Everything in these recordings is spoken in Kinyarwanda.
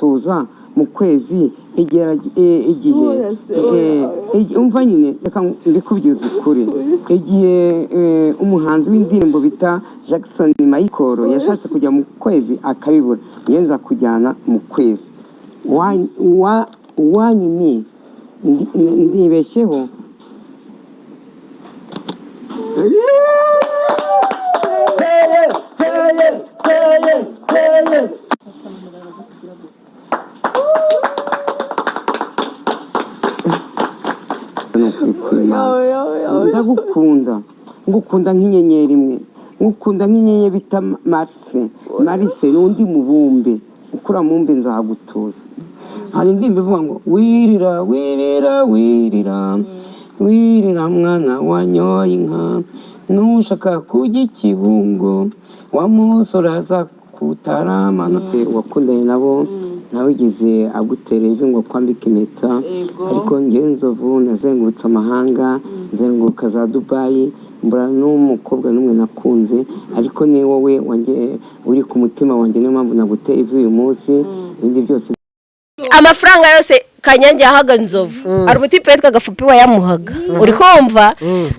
tuza mu kwezi igihe umva nyine reka ndikubyuza ukuri igihe umuhanzi w'indirimbo bita Jackson Michael yashatse kujya mu kwezi akabibura yenza kujyana mu kwezi wanyine ndibeshyeho ngukunda nk'inyenyeri imwe ngukunda nk'inyenyeri bita Marse n'undi mubumbe ukura mumbe nzagutuza hari indirimbo ivuga ngo wirira mwana wanyoye inka nushaka kujya ikibungo wamusoraza kutaramana wakundanye nabo nawigeze agutera ivi ngo kwambika impeta ariko ngewe Nzovu nazengurutse amahanga nzenguruka za Dubai mbura n'umukobwa n'umwe nakunze ariko ni wowe wanjye uri ku mutima wanjye niyo mpamvu naguteye ivi uyu munsi ibindi byose amafaranga yose Kanyange yahaga Nzovu ari umutipe yitwa Gafupi wayamuhaga uri kumva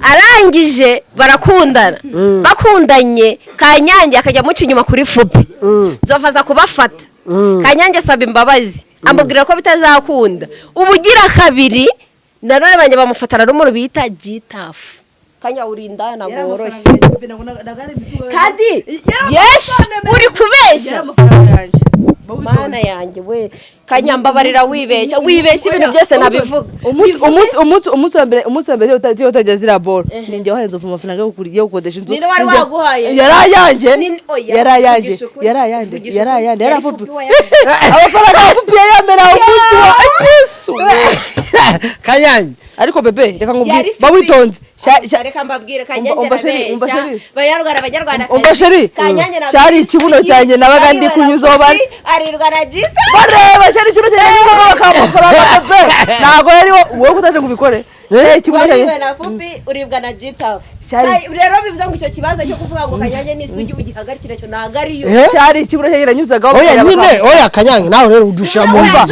arangije barakundana bakundanye Kanyange akajya muca inyuma kuri Fupi Nzovu aza kubafata Kanyange asaba imbabazi amubwira ko bitazakunda ubugira kabiri nanone banje bamufatara rumuru bita Gitafu Kanya urinda nagoroshye kandi yes uri kubeshya mana yanjye we Kanyambabarira wibeshya ibintu byose nabivuga umunsi wa mbere utajya zira ball ninjye wahenze uva amafaranga yo gukodesha inzu nino wari waguhaye yarayanje yarafupi amafaranga yafupi yamera umunsi wa Yesu Kanyange ariko bebe reka ngubwire bawitonze reka mbabwire Kanyange Abanyarwanda cyari ikibuno cyanjye nabaga ndi kunyuzaho bari arirwa na Gita bareba cyari ikibuno cyanjye bakamukorana bebe ntago yari wowe kutaje ngubikore ikibuno cyanjye na Fupi uribwa na Gita rero bivuze ngo icyo kibazo cyo kuvuga ngo Kanyange n'isugi ugihagarikira cyo nagariyo cyari ikibuno cyanjye iranyuzagaho oya Kanyange nawe rero udusha mu mva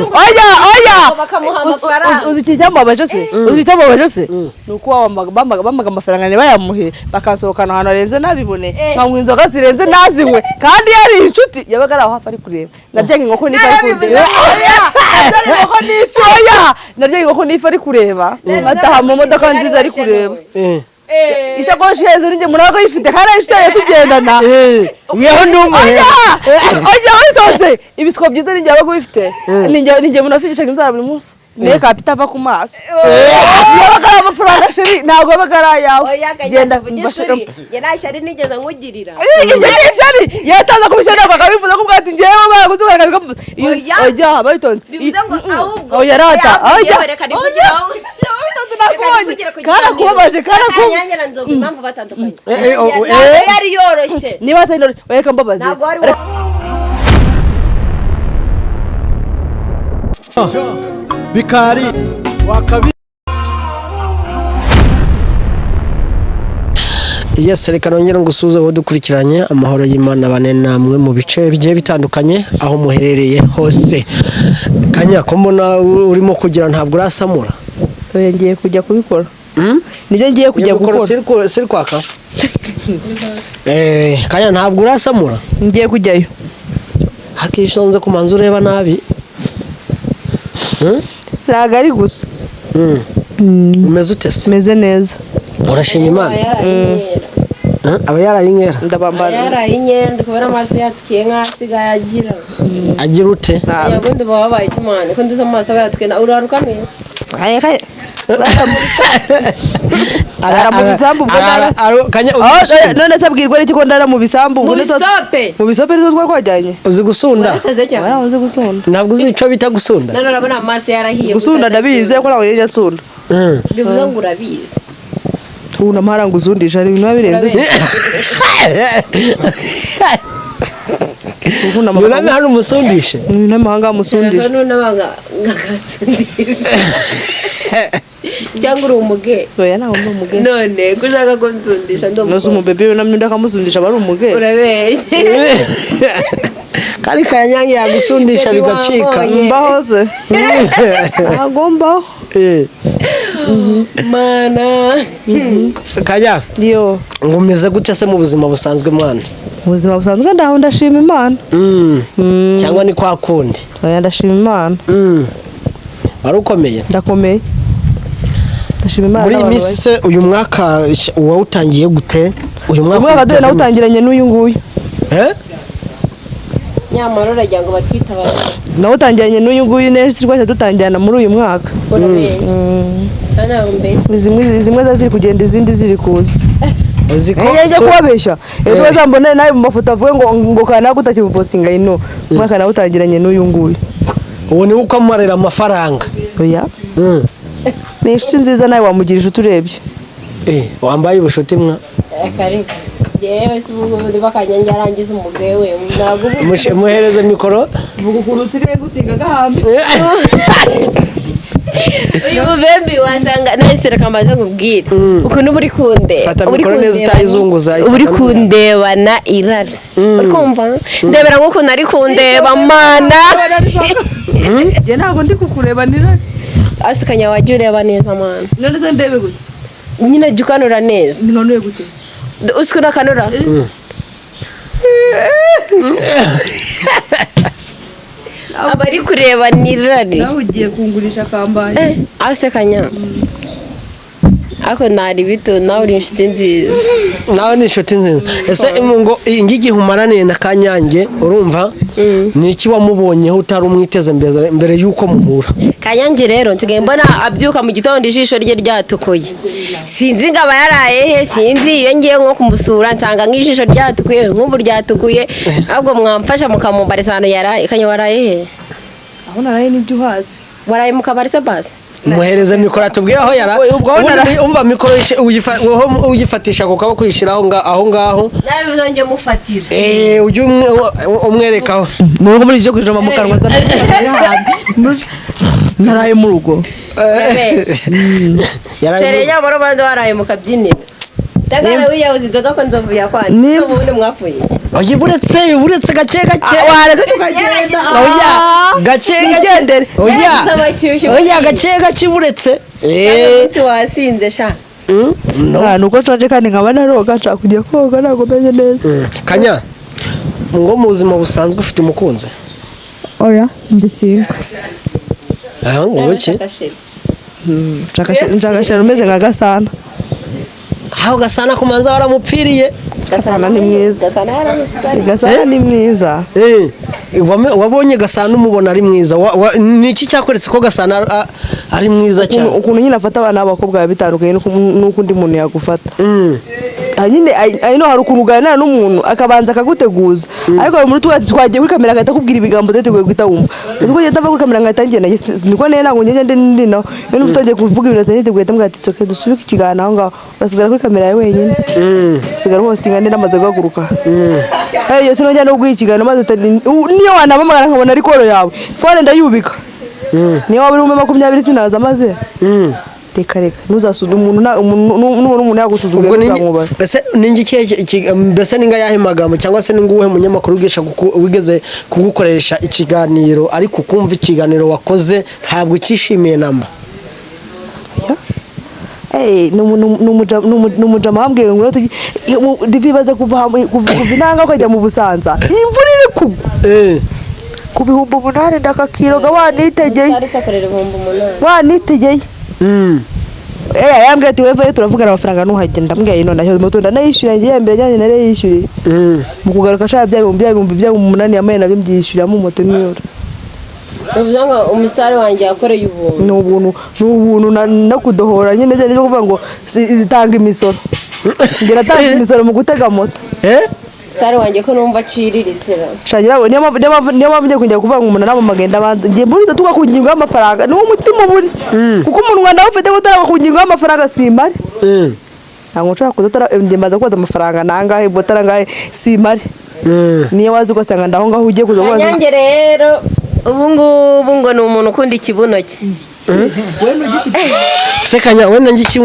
uzicyambabaje se nuko bamaga amafaranga ne bayamuhe bakasohokana ahantu arenze nabibone nkanywa inzoga zirenze nazinywe kandi yari inshuti yabaga ari aho hafi ari kureba naryange inkoko nifa ari kureba naryange inkoko nifa ari kureba ataha mu modoka nziza ari kureba isakoshi heza ninjye murago yifite kandi ishitaye tugendana weho ndumuhe oya witonze ibisiko byiza ninjye abago bifite ninjye munasigishaga inzara buri munsi ne kapita va ku maso yabaga amafaranga sheri ntago yabaga yawe genda yanashari nigeze nkugirira sheri yataza kubishana bakabivuza ko bwati ngewe bagutugaragaza oya bayitonze oya rata oya reka nivugiraho kana kubabaje kana ko Kanyange na Nzovu impamvu batandukanye yari yoroshye niba atari yoroshye reka mbabaze bikari wakabi yes reka nongera ngusuze wo dukurikiranye amahoro y'Imana bane namwe mu bice bigiye bitandukanye aho muherereye hose Kanya ko mbona urimo kugira ntabwo urasamura ngiye kujya kubikora nibyo ngiye kujya gukora siri kwaka Kanya ntabwo urasamura ngiye kujyayo hakishonze kumanza ureba nabi ragari gusa umeze utese meze neza urashima Imana aba yarayinkera ndabambara yarayinkera kubera amaso yatukiye nkasigaye agira ute yabundi babaye kimane ko ndizo amaso yatukiye na uraruka neza ara mu bisambu none se abwirwa iki ko ndara mu bisambu mu bisope nizo twajyanye uzi gusunda uzi gusunda ntabwo uzi icyo bita gusunda none urabona amaso yarahiye gusunda ndabizi ko nawe yajya nsunda bivuze ngo urabizi tuna maranga uzundisha ari ibintu birenze Nuna hano umusundishe n'amahanga musundisha n'abanga ngakatsundisha cyangwa uri umuge oya naho ndi umuge none kushaka ko nsundisha ndo no sumu bebe namye ndakamusundisha bari umuge urabeye kari kanyange yagusundisha bigacika mbaho se agomba mana kanya yo ngumeze gute se mu buzima busanzwe mwana ubuzima busanzwe ndaho ndashima Imana cyangwa ni kwa kundi oya ndashima Imana wari ukomeye ndakomeye ndashima Imana muri iyi minsi se uyu mwaka wawutangiye gute uyu mwaka dore nawutangiranye n'uyu nguyu nyamara uragira ngo batwitabaze nawutangiranye n'uyu nguyu neza twese dutangirana muri uyu mwaka zimwe ziri kugenda izindi ziri kuza njya kubabeshya ejo bazambona nawe mu mafoto avuge ngo kana gutakibupostinga ino mwaka nawutangiranye n'uyu nguyu ubu ni uko amarira amafaranga oya ni inshuti nziza nawe wamugirije uturebye wambaye ubushuti mwa yewe si ubu bakanyange arangiza umugewe muhereze mikoro vuga ukuntu usigaye gutinga gahambe uyu mubembe wasanga nahise reka mbaze nkubwire ukuntu uri kunde fata mikoro neza utayizunguza uri kundebana irari uri kumva ndebera nk'ukuntu ari kundeba mana njye ntabwo ndi kukureba irari asikanya wajya ureba neza mana none se ndebe gute nyine jya ukanura neza nkanuye gute uzi unakanura abari kureba nirari nawe ugiye kungurisha kambaye asikanya ariko ntari bito nawe uri inshuti nziza nawe ni inshuti nziza ese ngo igihe umaraniye na kanyange urumva ni iki wamubonyeho utari umwiteze mbere y'uko muhura kanyange rero nsigaye mbona abyuka mu gitondo ijisho rye ryatukuye sinzi ngo aba yaraye he sinzi iyo ngiye nko kumusura nsanga nk'ijisho ryatukuye nk'ubu ryatukuye ahubwo mwamfasha mukamumbariza ahantu yaraye kanya waraye he aho naraye n'ibyo uhazi waraye mu kabari se basi muhereze mikoro atubwire aho yara umva mikoro uyifatisha ku kaboko uyishyira aho ngaho nawe uzongeye mufatira ujye umwerekaho nuko muri ije kujoma mu kanwa naraye mu rugo sere nyamara bandi waraye mu kabyiniro tagara wiyabuze inzoga ko nzovu yakwandi ubundi mwapfuye oye buretse gake wareka tukagenda oya gake buretse wasinze sha nuko nshonje kandi nkaba naroga nshaka kujya koga ntabwo menye neza kanya ngo mu buzima busanzwe ufite umukunzi oya ndisinga ngo iki nshakashira umeze nka Gasana aho Gasana kumanza waramupfiriye Gasana ni mwiza Gasana ni mwiza wabonye Gasana umubona ari mwiza ni iki cyakweretse ko Gasana ari mwiza cyane ukuntu nyine afata abana b'abakobwa bitandukanye n'uko undi muntu yagufata nyine ayino hari ukuntu uganira n'umuntu akabanza akaguteguza ariko hari umuntu twagiye kuri kamera agahita akubwira ibigambo udateguye guhita wumva niko ugenda ava kuri kamera ngahita ngenda niko ntabwo ngende ndi nawe iyo utagiye kuvuga ibintu utaniteguye ahita mbwira ati soke dusubike ikiganiro aho ngaho urasigara kuri kamera yawe wenyine usigara hostinga ndi namaze guhaguruka iyo sinongera no guha ikiganiro maze niyo wanamamagara nkabona ari koro yawe fone ndayubika niyo waba uri 20 sinaza maze reka ntuzasude umuntu yagusuzugura uzamubaza mbese ninga yahe magambo cyangwa se ninga uwuhe munyamakuru wigeze kugukoresha ikiganiro ariko ukumva ikiganiro wakoze ntabwo ukishimiye namba numujama wambwiye ngo ndivibaza kuva inanga ukajya mu Busanza imvura iri kugwa ku 8,000 ndakakiroga wanitegeye yambwiye ati wewe turavugana amafaranga nuhagenda ndambwiye ino ndashyo moto ndanayishyura ngiye mbere cyane nare yishyuye mu kugaruka sha bya 8,000 yamaye nabyo mbyishyura mu moto niyo uvuga ngo umusitari wanjye yakoreye ubuntu no kudohora nyine nje kuvuga ngo zitanga imisoro ngira tanga imisoro mu gutega moto sitari wanjye ko numva aciriritse shangira niyo mpamvu ngiye kujya kuvuga ngo umuntu namamagenda abantu ngiye muri tuga ku ngingo y'amafaranga ni umutima buri kuko umuntu Rwanda ufite gutara ku ngingo y'amafaranga simari ntabwo nshobora kuzatara ngemaza koza amafaranga nangahe botara ngahe simari niyo wazi ugasanga ndaho ngaho ugiye kuza koza Kanyange rero ubu ngubu ngo ni umuntu ukunda ikibuno cye se Kanya wenda ngiki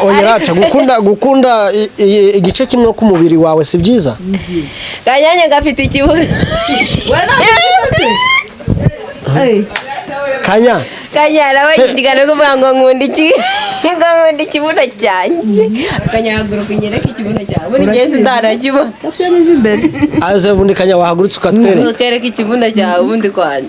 oyarata gukunda igice kimwe k'umubiri wawe si byiza Kanyanya gafite ikibuno Kanya nawe ndigana kuvuga ngo nkunda ikibuno cyanjye Kanyahaguruka unyereke ikibuno cyawe buri gihe sindarakibona aze bundi Kanya wahagurutse ukatwereka ikibuno cyawe ubundi kwanza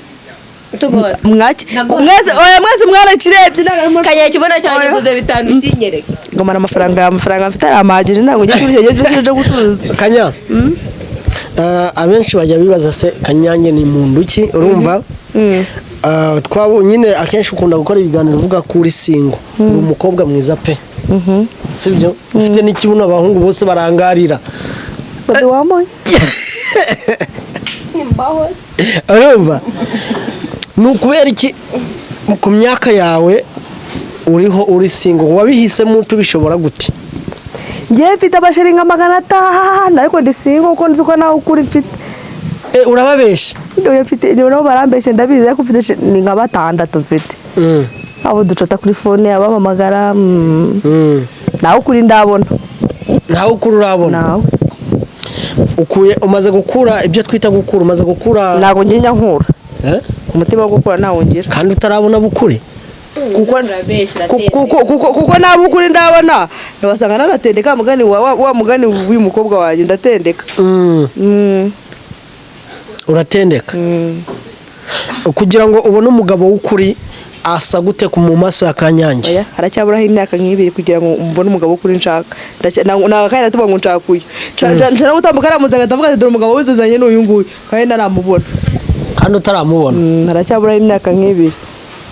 mwese mwarakirebye Kanya ikibuno cyawe gikuze 5 kinyereke ngomana amafaranga mfite aramahagije ntabwo ngiye cyo gucuruza Kanya abenshi bajya bibaza se Kanyange ni muntu ki urumva twabo nyine akenshi ukunda gukora ibiganiro uvuga kuri singo uri umukobwa mwiza pe sibyo ufite n'ikibuno abahungu bose barangarira urumva nukubera iki ku myaka yawe uriho uri singo wabihisemo tubishobora gute ngiye mfite abasheri nka 500 ariko ndi singo uko nzi ko nawe ukuri mfite urababesha ndio mfite ndio barambeshe ndabizi ariko mfite ni nka 6 mfite abo ducota kuri phone abamamagara nawe ukuri ndabona nawe ukuri urabona nawe ukuye umaze gukura ibyo twita gukura umaze gukura nago nginya nkura umutima wo gukura nawo ngira kandi utarabona bukuri kuko nabo ukuri ndabona nabasanga naratendeka mugani wa mugani w'uyu mukobwa wanjye ndatendeka uratendeka kugira ngo ubone umugabo w'ukuri asa gute mu maso ya Kanyange haracyaburaho imyaka nk'ibiri kugira ngo mbone umugabo w'ukuri nshaka nakandi natuba ngo ncakuye nshaka gutambuka aramuzaga ndavuga ati dore umugabo wizuzanye n'uyu nguyu kandi naramubona kandi utaramubona haracyaburaho imyaka nk'ibiri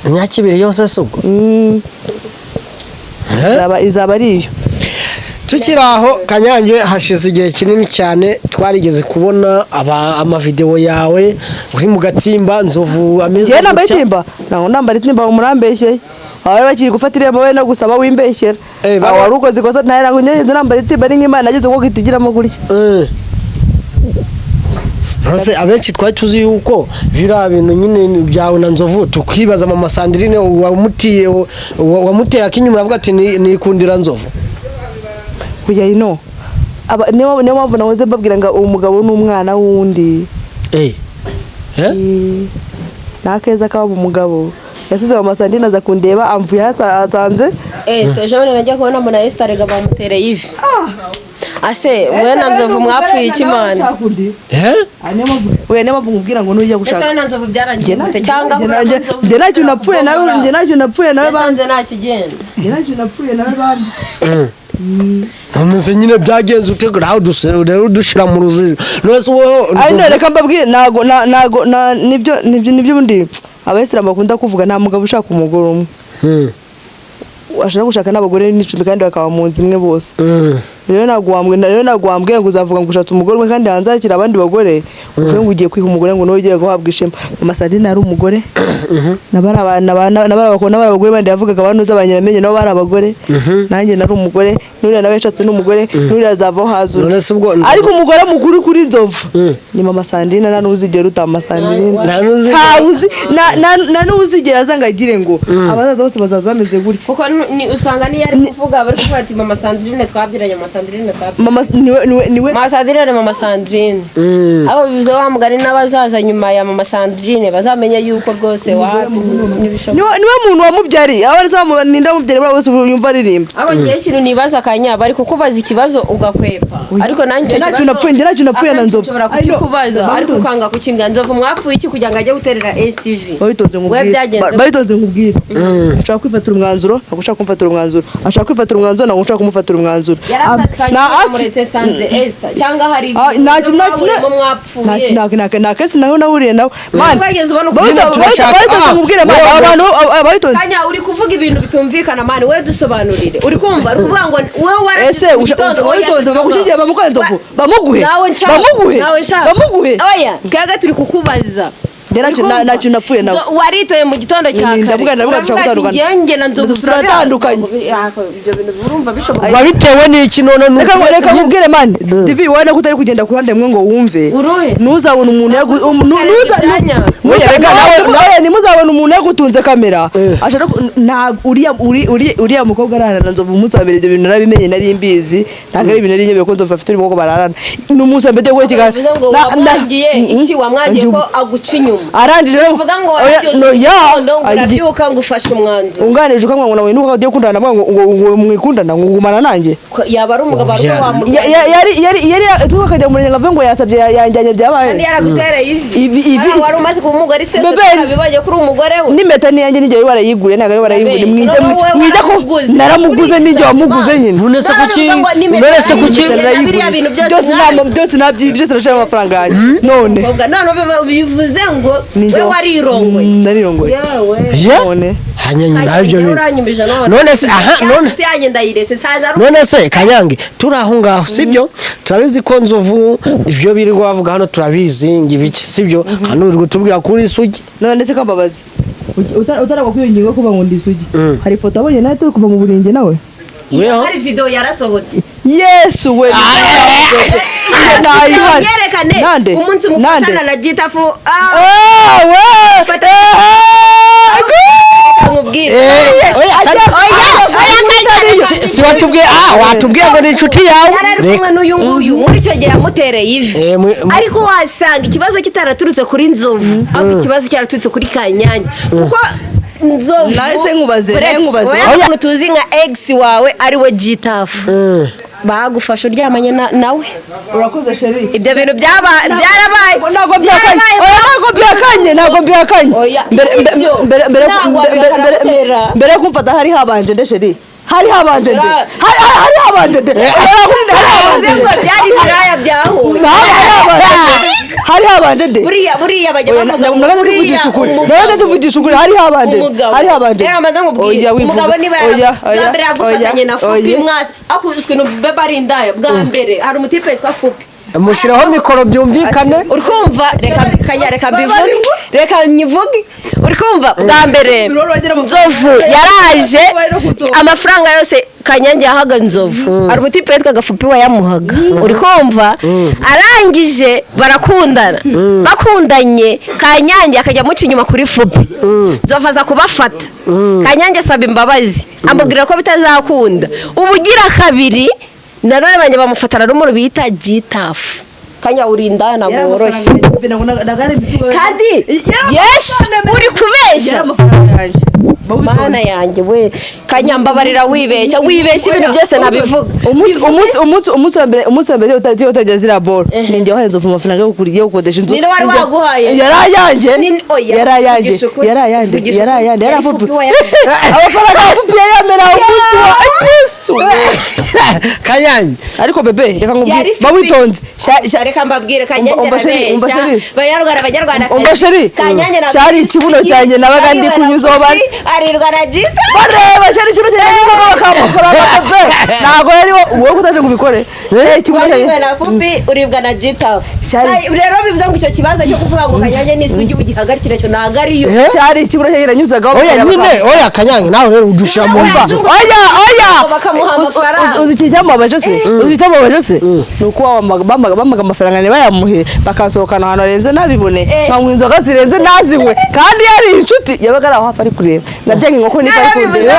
imyaka 2 yose subwo izaba ariyo tukiri aho Kanyange hashize igihe kinini cyane twarigeze kubona amavideo yawe uri mu gatimba nzovu ameze je nambaye timba naho nambara timba umurambeshye aho bakiri gufata irembo we no gusaba wimbeshyera aho warukoze kosa naye naho nyenze nambara timba ari nk'Imana nageze ko gitigiramo gurya Rose abenshi twari tuzi yuko bira bintu nyine byawe na nzovu tukibaza mama Sandrine wamuteye akinyuma avuga ati nikundira nzovu kujya ino niyo mpamvu nahoze babwira ngo umugabo n'umwana wundi nakeza kaba umugabo yasize mama Sandrine aza kundeba amvuye hasanze Jone najya kubona mbona Esther ga bamutereye ivi ase we na nzovu mwapfuye ikimana we ne mavu ngubwira ngo nujya gushaka ese na nzovu byarangiye gute cyangwa nge nacyo napfuye nawe banze nta kigenda nge nacyo napfuye nawe bandi Nse nyine byagenze utegura aho dushira mu ruzizo nose wowe ayi reka mbabwire nago nibyo bundi abayisilamu bakunda kuvuga nta mugabo ushaka umugore umwe ashaka gushaka n'abagore n'icumi kandi bakaba mu nzi imwe bose rero nagwambwe ngo uzavuga ngo ushatse umugore umwe kandi hanze hakira abandi bagore uvuye ngo ugiye kwiha umugore ngo nogeye guhabwa ishema mama Sandrine ari umugore nabara abagore bandi yavugaga abanuza abanyiramenye nabo bari abagore nanjye nari umugore nuri nawe yashatse n'umugore nuri azavaho hazura ariko umugore mukuru kuri nzovu ni mama Sandrine na n'uzigera utama Sandrine na n'uzigera azangagire ngo abazaza bose bazaza bameze gutya kuko usanga ni yari kuvuga bari kuvuga ati mama Sandrine twabyiranye mama Sandrine abo bivuze wa mugari n'abazaza nyuma ya mama Sandrine bazamenye yuko rwose niwe muntu wamubyari abaza ninda mubyari bose yumva aririmba abo ngiye kintu nibaza Kanya bari kukubaza ikibazo ugakwepa ariko nanjye nacyo napfuye na nzovu kubaza ariko ukanga kukimbya nzovu mwapfuye iki kugira ngo ajye guterera STV babitonze nkubwire nshaka kwifatira umwanzuro nagushaka kumfatira umwanzuro ashaka kwifatira umwanzuro nago nshaka kumufatira umwanzuro muretse sanze Esther cyangwa hari na kesi naho nahuriye nawe man Kanya uri kuvuga ibintu bitumvikana man we dusobanurire uri kumva uri kuvuga ngo wewe warese uwitonze bagushigiye bamuguhe oya kaga turi kukubaza nacyo napfuye nawe waritoye mu gitondo cya kare ndavuga ngenge na nzovu turatandukanye ibyo bintu urumva bishoboka babitewe n'iki none reka nkubwire man divi wowe nako utari kugenda ku ruhande mwe ngo wumve ntuzabona umuntu nimuzabona ukabona umuntu yagutunze kamera ashaka uriya mukobwa ararana Nzovu umunsi wa mbere ibyo bintu narabimenye nari mbizi ntabwo ari ibintu nari nyebeye ko Nzovu afite urimo ko bararana ni umunsi wa mbere gwe kigali wamwangiye iki wamwangiye ko aguca inyuma arangije uvuga ngo urabyuka ngo ufashe umwanzuro unganije ukamwa ngo nawe nuko ugiye kundana ngo mwikundana ngo gumana nanjye yaba ari umugabo ariko wamurya yari tukajya mu murenge ngavuga ngo yasabye yanjyanye byabaye kandi yaragutereye ivi wari umaze kuba umugore se bibaye kuri umugore we n'impeta niyanjye n'igihe warayigure ntabwo ari warayigure mwijya ko naramuguze n'igihe wamuguze nyine none se kuki byose nashaka amafaranga yanjye none bivuze ngo we warirongoye narirongoye none hanyanya nabyo none se none se Kanyange turaho ngaho sibyo turabizi ko Nzovu ivyo birirwa bavuga hano turabizi ngibiki sibyo hano uri gutubwira kuri Isugi none se kambabazi utaragwa kwiyingingo kuva ngo ndi Isugi hari foto abonye nawe turi kuva mu buringe nawe hari video yarasohotse Yesu we yerekane umunsi mukundana na Gitafu si watubwiye watubwiye ngo ni inshuti yawe reka n'uyu nguyu muri icyo gihe yamutereye ivi ariko wasanga ikibazo kitaraturutse kuri Nzovu ahubwo ikibazo cyaraturutse kuri Kanyange kuko Nzovu nahise nkubaze oya tuzi nka ex wawe ari we Gitafu bagufasha uryamanye nawe urakoze sheri ibyo bintu byarabaye ntabwo byakanye mbere yo kumfata hari habanje nde sheri hari habanje nde byari biraya byaho hari habanje nde buriya bajya bavuga ngo tuvugisha ukuri hari habanje umugabo niba yaragufatanye na Fupi mwasi akuzwe no bari indaya bwa mbere hari umutipe yitwa Fupi mushiraho mikoro byumvikane urikumva reka nyivuge urikumva bwa mbere Nzovu yaraje amafaranga yose Kanyange yahaga Nzovu ari umutipe yitwa Fupi wayamuhaga urikumva arangije barakundana bakundanye Kanyange akajya muca inyuma kuri Fupi Nzovu aza kubafata Kanyange asaba imbabazi amubwira ko bitazakunda ubugira kabiri nanone banje bamufatana n'umuntu bita Gitafu Kanya urinda ntabwo woroshye kandi yes uri kubeshya mana yanjye we Kanya mbabarira wibeshya ibintu byose nabivuga umunsi wa mbere utageze zira ball ninjye wahenze ufu amafaranga yo kuriye gukodesha inzu ninde wari waguhaye yarayanjye yarafupi amafaranga yafupi yamera umunsi wa Yesu Kanyange ariko bebe reka nkubwire bawitonze reka mbabwire Kanyange abanyarwanda umbasheri cyari ikibuno cyanjye nabaga ndi kunyuzaho bari arirwa na Gita bareba cyari ikibuno cyanjye bakamukora ntago yari wowe kutaje kubikore ikibuno cyanjye na Fupi uribwa na Gita rero bivuze ngo icyo kibazo cyo kuvuga ngo Kanyange ni Isugi ugihagarikira cyo ntago ari yo cyari ikibuno cyanjye nanyuzagaho oya Kanyange nawe rero udushira mu mva oya bakamuha amafaranga uzi icyambabaje se nuko bamaga amafaranga ne bayamuhe bakasohokana ahantu arenze nabibone nkanywa inzoga zirenze nazinywe kandi yari inshuti yabaga ari aho hafi ari kureba naryaga inkoko nifa ari kureba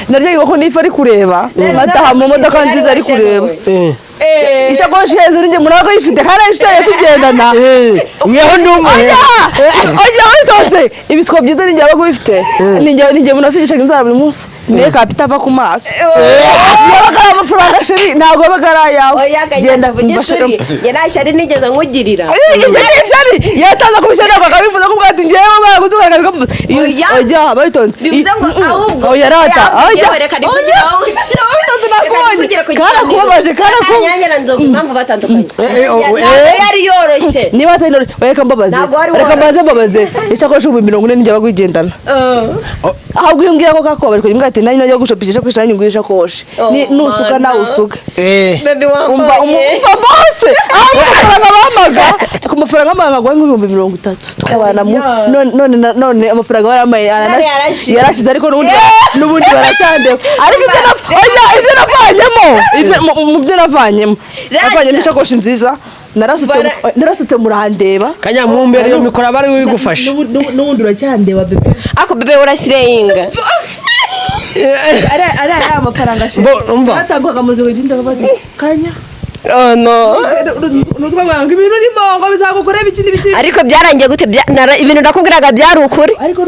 naryaga inkoko nifa ari kureba bataha mu modoka nziza ari kureba isakoshi heza ninjye murago yifite kandi ayishaye tugendana mweho ndumwe oya witonze ibisiko byiza ninjye abago bifite ninjye munasigishaga inzara buri munsi niye kapita ava ku maso yabaga ari amafaranga sheri ntabwo yabaga ari ayawe genda vugishuri yarashari nigeze nkugirira sheri yataza kubishana akabivuza ko bwati ngewe bagutugaga bikamuza oya bayitonze bivuze ngo ahubwo yarata reka nivugiraho kana kubabaje kana Kanyange na Nzovu impamvu batandukanye yari yoroshye niba atari yoroshye reka mbabaze isakoshi 40 ninjye bagwigendana ahubwo yongera ko kakobaje ko imbwa ati nani najya gushopisha ko ishanye ngurisha koshi nusuka nawe usuka baby umva bose ku mafaranga amanga ngo 30 tukabana none amafaranga baramaye yarashize ariko nubundi baracyandeka ariko ibyo navanyemo mu byo navanyemo isakoshi nziza narasutse murandeba kanya mumbere yo mikora bari wigufasha n'ubundi uracyandeba bebe ako bebe urasireyinga ari amafaranga ashe batambuka muzi wigenda bati kanya oh no nutwanga ibintu urimo ngo bizagukora bikindi ariko byarangiye gute ibintu nakubwiraga byari ukuri ariko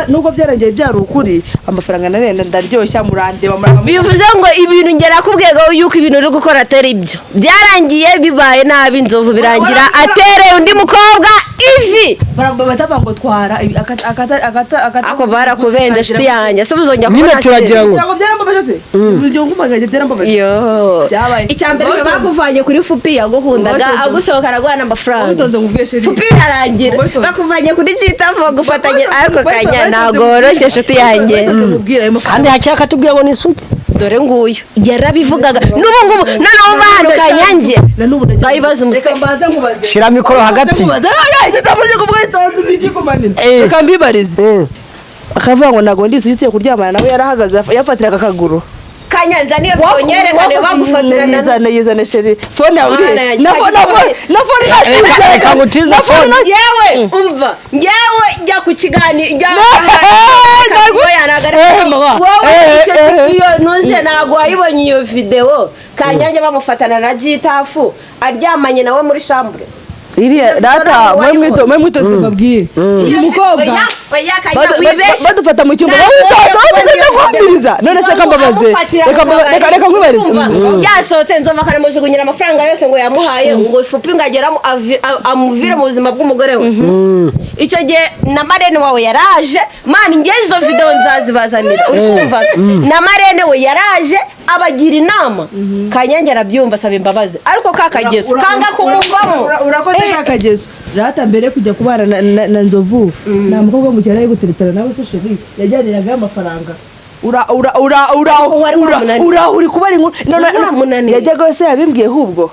nubwo byarangiye byari ukuri amafaranga narenda ndaryoshya murandeba bivuze ngo ibintu ngera nakubwiye yuko ibintu uri gukora atari ibyo byarangiye bibaye nabi inzovu birangira atereye undi mukobwa ivi barabata ngo twara ako barakubenze shiti yanjye se uzongera nyine turagira ngo byarambabaje se ibyo ngumagaje byarambabaje yo icyambere bakuvanye kuri fupi yagukundaga agusohokana guhana amafaranga fupi birarangira bakuvanye kuri jitafu bagufatanye ariko kanya ntago woroshye shiti yanjye kandi hacyaka tubwiye ngo nisuge dore nguyu yarabivugaga n'ubu ngubu none wumva hano kanyange ngayibaza umusambaza nkubaze shira mikoro hagati reka mbibarize akavuga ngo ntago ndisugi ugiye kuryamana nawe yarahagaze yafatiraga akaguru kanyanja niyo byonyerekane bagufatirana yizane sheri phone yawe na phone reka ngutiza phone yewe umva yewe jya ku kigani jya iyo nuze ntago wayibonye iyo video kanyange bamufatana na jitafu aryamanye nawe muri chambre iriya data mwe mwito tubabwire uyu mukobwa badufata mu cyumba bawutaka none se kambabaze reka nkwibarize yasohotse nzova kanamujugunyira amafaranga yose ngo yamuhaye ngo fupi ngagera amuvire mu buzima bw'umugore we icyo gihe na marene wawe yaraje mani ngeze izo video nzazibazanira ukumva na marene we yaraje abagira inama kanyange arabyumva asaba imbabazi ariko kakagezo kanga kumuvamo urakoze kakagezo rata mbere kujya kubana na nzovu na mukobwa mu cyaraye guteretana nawe se sheri yajyaniraga amafaranga uri kubara inkuru yajyaga se yabimbwiye hubwo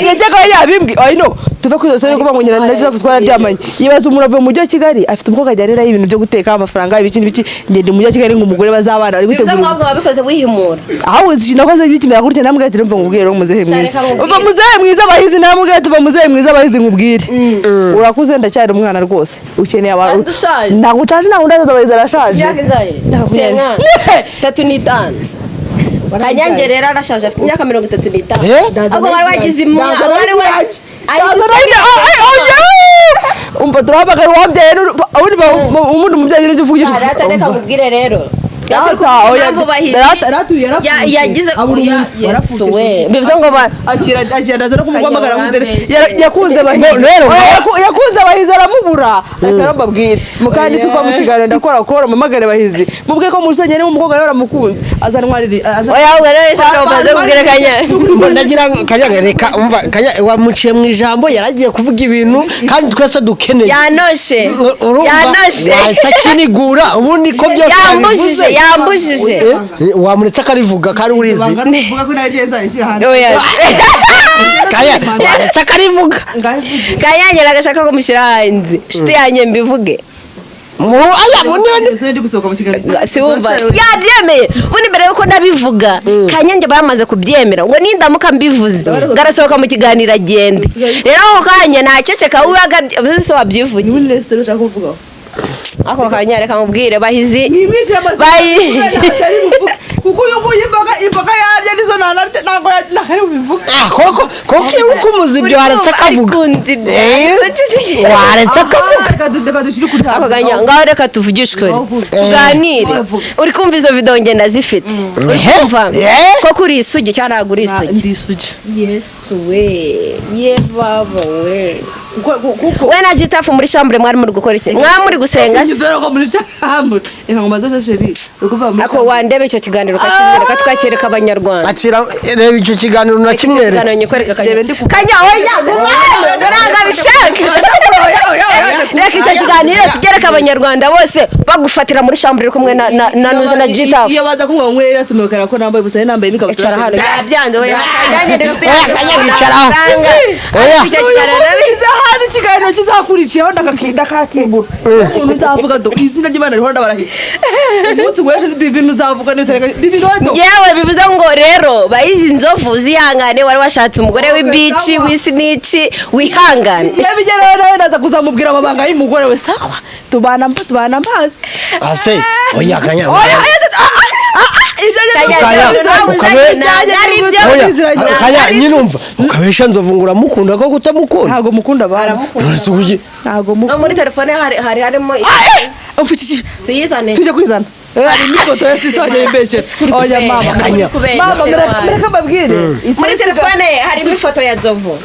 yajyaga yabimbwiye I know tuve ku zose kuba ngo nyina na Joseph twararyamanye yibaza umuntu avuye mu mujyi wa Kigali afite umukobwa ajyanira ibintu byo guteka amafaranga ibiki ngende mu mujyi wa Kigali ngo umugore bazabana ari gutegura bivuze mwabwo wabikoze wihimura aho nakoze ibiki myakurya namwe ati mva ngubwire ro muzehe mwiza uva muzehe mwiza abahizi namwe ati uva muzehe mwiza abahizi ngubwire urakuze ndacyari umwana rwose ukeneye abantu ntabwo utaje ntabwo ndaza abahizi arashaje senga 35 kanyange rero arashaje afite imyaka 35 abo bari bagize imwana bari waje umva turabagara wabyaye umuntu mubyaye n'icyo uvugisha reka mubwire rero yagize yesuwe bivuze ngo yakunze abahizi aramubura reka mbabwire mukandi tuva mu kiganiro ndakora kora mumagare bahizi mubwiye ko murusenye ni umukobwa rero aramukunze azanwarira ndagira kanyange reka umva wamuciye mu ijambo yaragiye kuvuga ibintu kandi twese dukeneye yanoshe takinigura ubundi ko byose yambujije wamuretse akarivuga kari urizi wamuretse akarivuga kanyange agashaka ko mushyira hanze shiti yanjye mbivuge siwumva yabyemeye ubundi mbere yuko ndabivuga kanyange bamaze kubyemera ngo nindamuka mbivuze ngarasohoka mu kiganiro agende rero aho kanya naceceka ubaga se wabyivuge ako kanya reka mubwire bahizi kuko uyu nguyu imboga yarya nizo ntabwo nakari bubivuga koko iyo uri kumuzi ibyo waretse akavuga waretse akavuga ako kanya ngaho reka tuvugishwe tuganire uri kumva izo video ngenda zifite uri kumva koko uri isugi cyangwa ntabwo uri isugi yesu we ye baba we we na jitafu muri chambre mwari muri gukora iki mwari muri gusenga se ako wandebe icyo kiganiro kakinyereka tukakereka abanyarwanda akira reba icyo kiganiro na kimwereka kanya oya naraga bishaka reka icyo kiganiro tugereka abanyarwanda bose bagufatira muri shambure kumwe na nuze na Gitafu. iyo baza kumwe ngo rero sumekara ko nambaye busa nambaye n'ikabutura Icara hano byanze oya kajyanye ndetse Kanyanga icara aho. Oya. kiza hano kiganiro kizakurikiyeho ndakakimbura umuntu uzavuga do izina ry'Imana rihora ndabarahiye umunsi w'ejo ni divino uzavuga n'itereka divino do yewe bivuze ngo rero bayizi nzovu zihangane wari washatse umugore w'ibici w'isinici wihangane yabigeraho nawe ndaza kuzamubwira amabanga y'umugore we sawa tubana amazi ase oya kanya kanya nyine umva ukabesha nzovu ngura mukunda ko kutamukunda ntago mukunda baramukunda ntago no muri telefone harimo ufite iki tuyizane tujye kwizana hari n'ifoto ya sisanye imbeshe oya mama kanya mama mureka mbabwire muri telefone harimo ifoto ya nzovu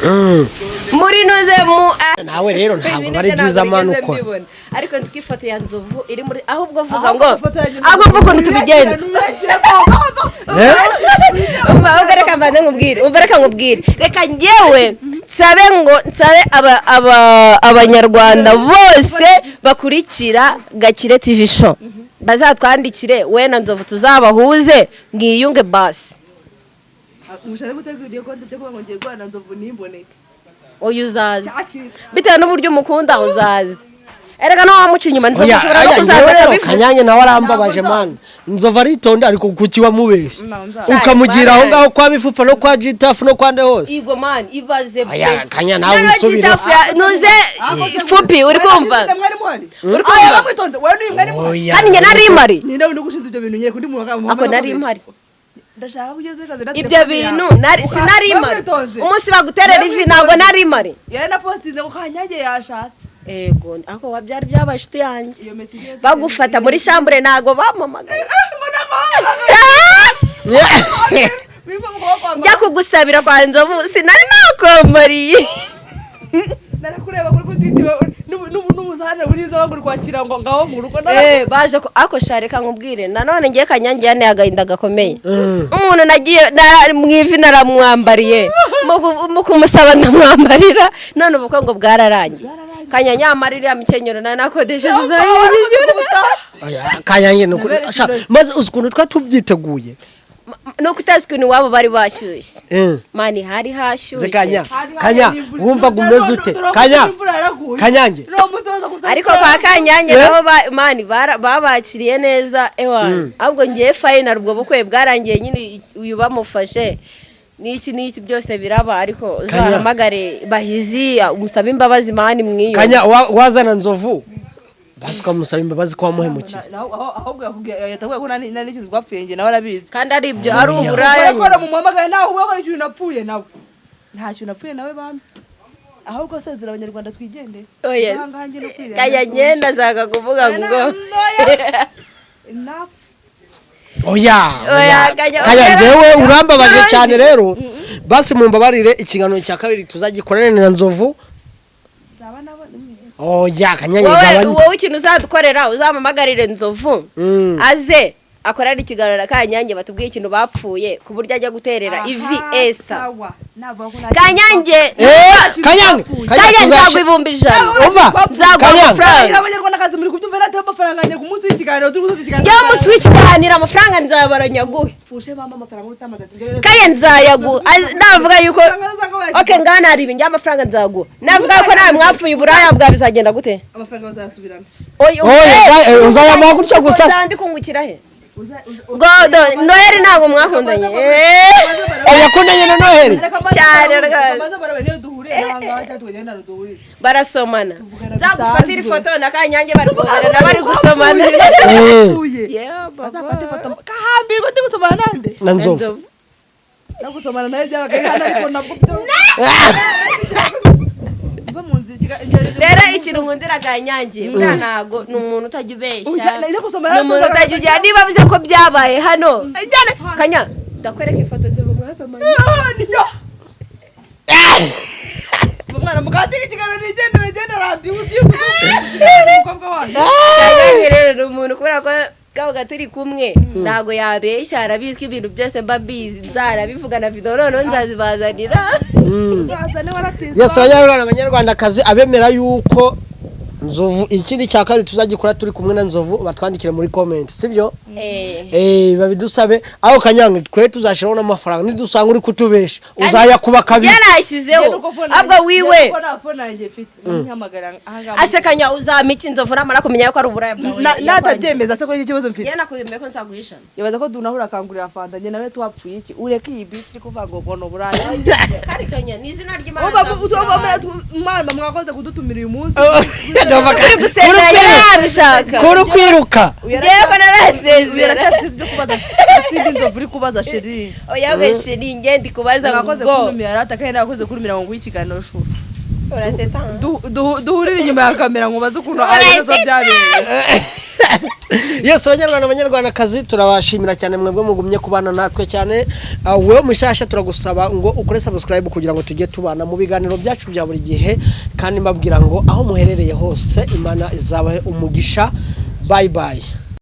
muri noze mu nawe rero ntabwo ari byiza manu ukora ariko nzi ko ifoto ya nzovu iri muri ahubwo vuga ngo ahubwo vuga ukuntu tubigenza umva reka mbanze nkubwire umva reka nkubwire reka njyewe nsabe abanyarwanda bose bakurikira Gakire TV show bazatwandikire we na nzovu tuzabahuze mwiyunge basi mushaka gutegura ko ndategura ngo ngiye gwana nzovu nimboneke oya uzaze bitewe n'uburyo umukunda uzaze erega no wamuca inyuma nzovu ushobora no kuzaza Kanyange nawe arambabaje man nzovu aritonda ariko kuki wamubeshe ukamugira aho ngaho kwa bifupa no kwa Gitafu no kwande hose igo man ibaze aya kanya nawe usubire nuze fupi uri kumva uri kumva mwitonze wewe ni mwari oya kandi nge nari mari ni nawe ndugushinze ibyo bintu nyeko ndi mu bagabo ako nari mari ndashaka kugeze kaze ibyo bintu sinari mari umunsi baguterera ivi ntabwo nari mari yari na postinze ko Kanyange yashatse ego ako wabyari byabaye inshuti yanjye bagufata muri shambure ntabwo bamamagaye njya kugusabira kwa nzovu sinari nakwambariye narakureba kuri kutitiwe n'umuzana buriza baguru kwakira ngo ngaho mu rugo baje ako shareka nkubwire nanone ngiye Kanyange yane agahinda gakomeye umuntu nagiye mu ivi naramwambariye mu kumusaba ndamwambarira none ubukwe ngo bwararangiye Kanyange amarira mikenyero nakodesheje uzayijura Kanyange no maze ukuntu twatubyiteguye no kutazikuni wabo bari bashyushye mani hari hashyushye kanya wumva gumeze ute Kanyange ariko kwa Kanyange nabo mani babakiriye neza ahubwo ngiye final ubwo bukwe bwarangiye nyine uyu bamufashe n'iki byose biraba ariko uzahamagare bahizi umusaba imbabazi mani mwiyo Kanya wazana nzovu basuka musaba imbabazi ko wamuhemukiye ahubwo yatavuye ko nani n'ikintu twapfuye nawe arabizi kandi ari ibyo ari uburaya akora mu mamagaye nawe ubwo ikintu napfuye nawe nta kintu napfuye nawe bambi ahubwo sezera abanyarwanda twigendere Kanyange ndashaka kuvuga ngo oya Kanyange wewe urambabaje cyane rero basi mumbabarire ikiganiro cya kabiri tuzagikorane na nzovu oya Kanyange wowe ikintu uzadukorera uzamamagarire nzovu aze akorera ikiganiro Kanyange batubwiye ikintu bapfuye ku buryo ajya guterera ivi esa Kanyange ntabwo ibumbi ijana nzaguha amafaranga abanyarwandakazi muri kubyumva natwe amafaranga njye ku munsi w'ikiganiro turi kuzuza ikiganiro njya munsi w'ikiganiro amafaranga nzabaranyaguhe fushe mama amafaranga utamaze Kanyange nzayaguha navuga yuko okay ngana hari ibinjya amafaranga nzaguha navuga ko nawe mwapfuye uburaya bwa bizagenda gute amafaranga bazasubiramo oya uzayamaha gutya gusa ndi kungukira he godo Noheli ntabwo mwakundanye yakundanye na Noheli cyane barasomana zagufatira ifoto na Kanyange bari guhorana bari gusomana bazafata ifoto kahambirwa ndi gusomana nande na nzovu nagusomana nawe byabaga kandi ariko nabwo rero ikintu nkundira Kanyange bwa ntago ni umuntu utajya ubeshya ni umuntu utajya ujya niba bize ko byabaye hano Kanya ndakwereka ifoto ndabumwasomanye umwana mukatira ikiganiro nigenda radiyo umukobwa wanjye Kanyange rero ni umuntu kubera ko kabaga turi kumwe ntago yabeshya arabizi ko ibintu byose mba mbizi nzarabivuga na video noneho nzazibazanira yes abanyarwandakazi abemera yuko Nzovu ikindi cya kabiri tuzagikora turi kumwe na Nzovu batwandikire muri comment sibyo babidusabe aho Kanyange twe tuzashiraho n'amafaranga nidusanga uri kutubesha uzayakuba kabiri yarashyizeho abwo wiwe ahangaha asekanya uzamiki Inzovu namara kumenya ko ari uburaya bwawe natabyemeza se ko iki kibazo mfite yana kwemeye ko nzaguhisha yabaza ko dunahura akangurira fanta njye nawe twapfuye iki ureke iyi bitch iri kuvuga ngo no buraya kari kanya ni izina ry'Imana mama mwakoze kudutumira uyu munsi kuri kwiruka yego narasezera byo kubaza asindi Nzovu uri kubaza sheri oya beshe ni ngende kubaza mwakoze ngo kunumira rata kandi nakoze kunumira ngo ikiganiro shuru uraseta duhurira inyuma ya kamera ngo baze ukuntu arizo byabereye Yes abanyarwandakazi turabashimira cyane mwebwe mugumye kubana natwe cyane wewe mushasha turagusaba ngo ukore subscribe kugira ngo tujye tubana mu biganiro byacu bya buri gihe kandi mbabwira ngo aho muherereye hose Imana izabahe umugisha bye bye